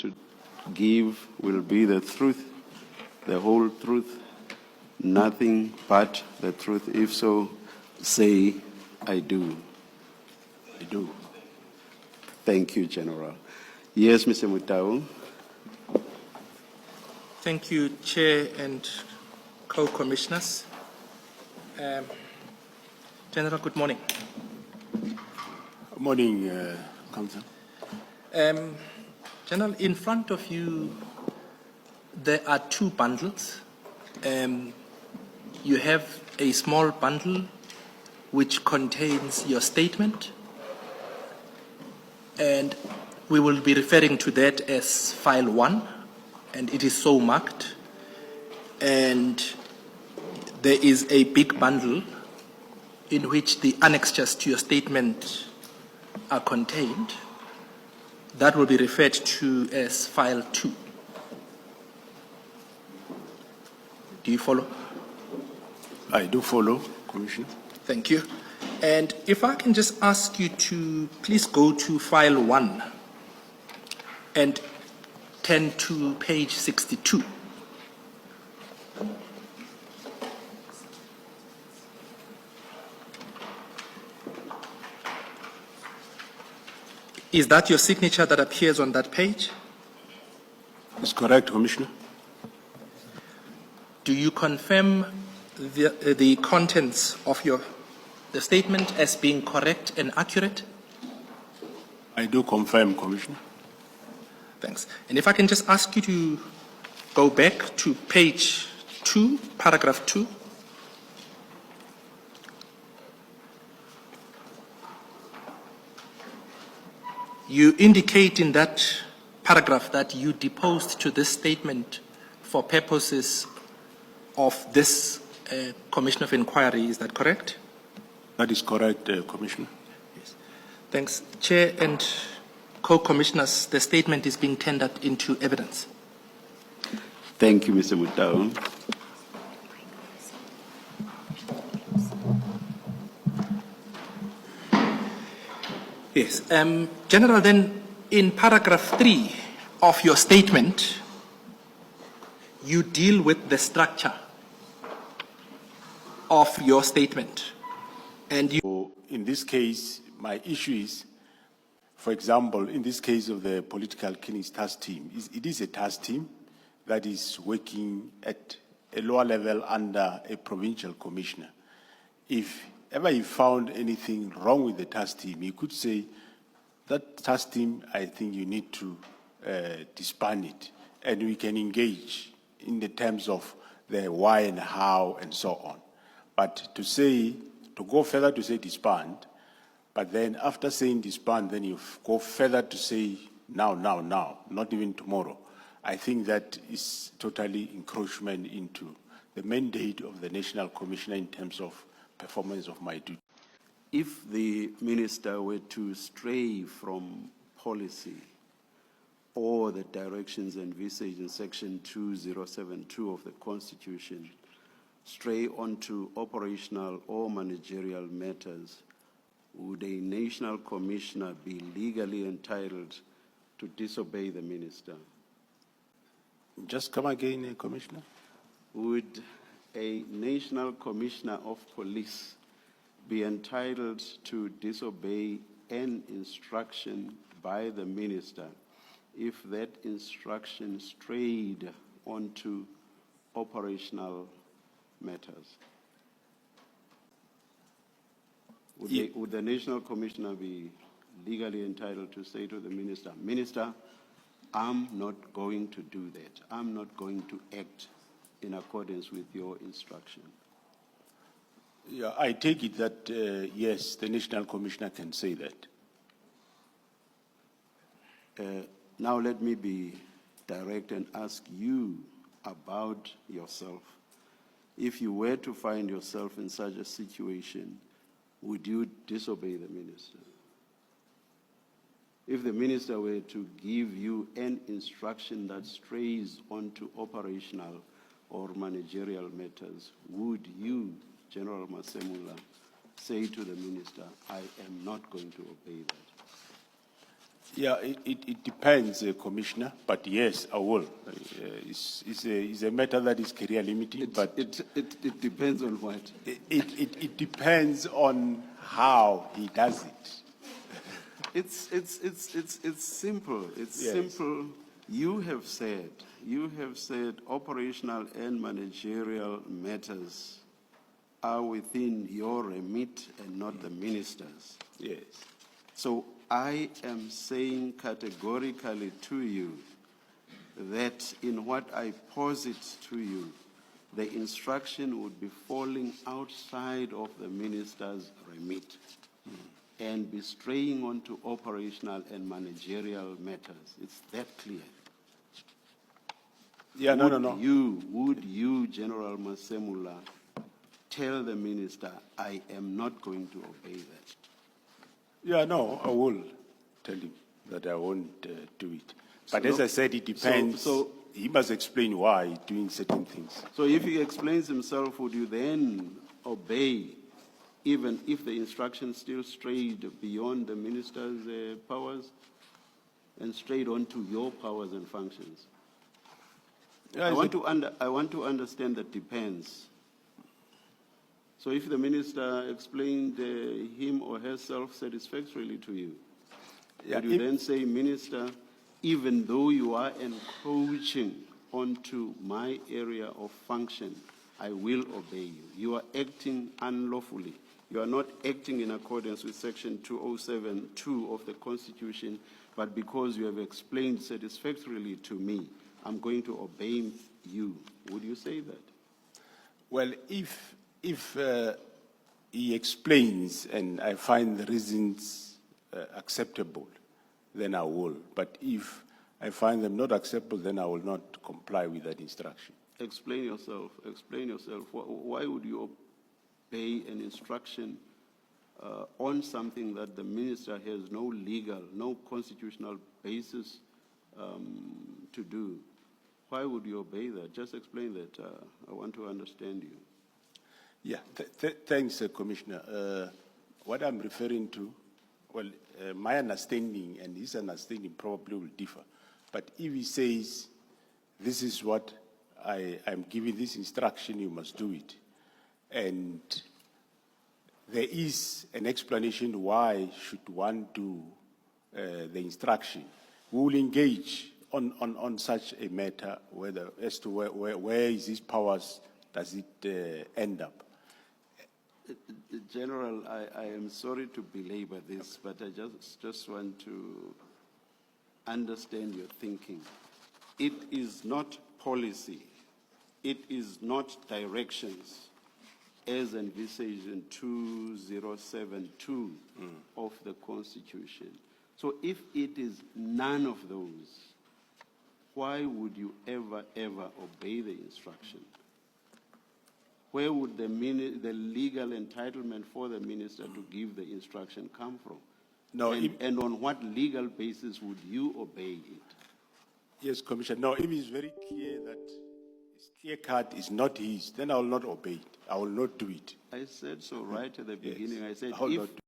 to give will be the truth, the whole truth, nothing but the truth? If so, say, I do. I do. Thank you, General. Yes, Mr. Mutau. Thank you, Chair and co-commissioners. General, good morning. Good morning, Council. General, in front of you, there are two bundles. You have a small bundle which contains your statement, and we will be referring to that as File 1, and it is so marked. And there is a big bundle in which the annexures to your statement are contained. That will be referred to as File 2. Do you follow? I do follow, Commissioner. Thank you. And if I can just ask you to please go to File 1 and turn to page 62. Is that your signature that appears on that page? It's correct, Commissioner. Do you confirm the contents of the statement as being correct and accurate? I do confirm, Commissioner. Thanks. And if I can just ask you to go back to page 2, paragraph 2. You indicate in that paragraph that you deposed to this statement for purposes of this Commission of Inquiry. Is that correct? That is correct, Commissioner. Yes. Thanks. Chair and co-commissioners, the statement is being tendered into evidence. Thank you, Mr. Mutau. Yes. General, then in paragraph 3 of your statement, you deal with the structure of your statement. And you In this case, my issue is, for example, in this case of the political killings task team, it is a task team that is working at a lower level under a provincial commissioner. If ever you found anything wrong with the task team, you could say, that task team, I think you need to disband it, and we can engage in the terms of the why and how and so on. But to go further to say disband, but then after saying disband, then you go further to say now, not even tomorrow. I think that is totally encroachment into the mandate of the National Commissioner in terms of performance of my duty. If the minister were to stray from policy or the directions envisaged in Section 2072 of the Constitution, stray onto operational or managerial matters, would a national commissioner be legally entitled to disobey the minister? Just come again, Commissioner. Would a national commissioner of police be entitled to disobey an instruction by the minister if that instruction strayed onto operational matters? Would the national commissioner be legally entitled to say to the minister, Minister, I'm not going to do that. I'm not going to act in accordance with your instruction? Yeah, I take it that, yes, the National Commissioner can say that. Now let me be direct and ask you about yourself. If you were to find yourself in such a situation, would you disobey the minister? If the minister were to give you an instruction that strays onto operational or managerial matters, would you, General Masemola, say to the minister, I am not going to obey that? Yeah, it depends, Commissioner, but yes, I will. It's a matter that is career limiting, but It depends on what? it depends on how he does it. It's simple. It's Yes. simple. You have said operational and managerial matters are within your remit and not the minister's. Yes. So I am saying categorically to you that in what I posit to you, the instruction would be falling outside of the minister's remit and be straying onto operational and managerial matters. It's that clear. Yeah, no. Would you, General Masemola, tell the minister, I am not going to obey that? Yeah, no, I will tell him that I won't do it. But as I said, it depends. So he must explain why he's doing certain things. So if he explains himself, would you then obey, even if the instruction still strayed beyond the minister's powers and strayed onto your powers and functions? Yeah, I want to understand that depends. So if the minister explained him or herself satisfactorily to you, Yeah, would you then say, Minister, even though you are encroaching onto my area of function, I will obey you. You are acting unlawfully. You are not acting in accordance with Section 207(2) of the Constitution, but because you have explained satisfactorily to me, I'm going to obey you. Would you say that? Well, if he explains and I find the reasons acceptable, then I will. But if I find them not acceptable, then I will not comply with that instruction. Explain yourself. Explain yourself. Why would you obey an instruction on something that the minister has no legal, no constitutional basis to do? Why would you obey that? Just explain that. I want to understand you. Yeah, thanks, Commissioner. What I'm referring to, well, my understanding and his understanding probably will differ. But if he says, this is what I'm giving this instruction, you must do it, and there is an explanation why should one do the instruction, we will engage on such a matter, whether as to where is his powers, does it end up? General, I am sorry to belabor this, but I just want to understand your thinking. It is not policy. It is not directions as envisaged in 2072 of the Constitution. So if it is none of those, why would you ever obey the instruction? Where would the legal entitlement for the minister to give the instruction come from? No, and on what legal basis would you obey it? Yes, Commissioner. No, if it's very clear that his clear cut is not his, then I will not obey it. I will not do it. I said so right at the beginning. Yes, I said I will not if do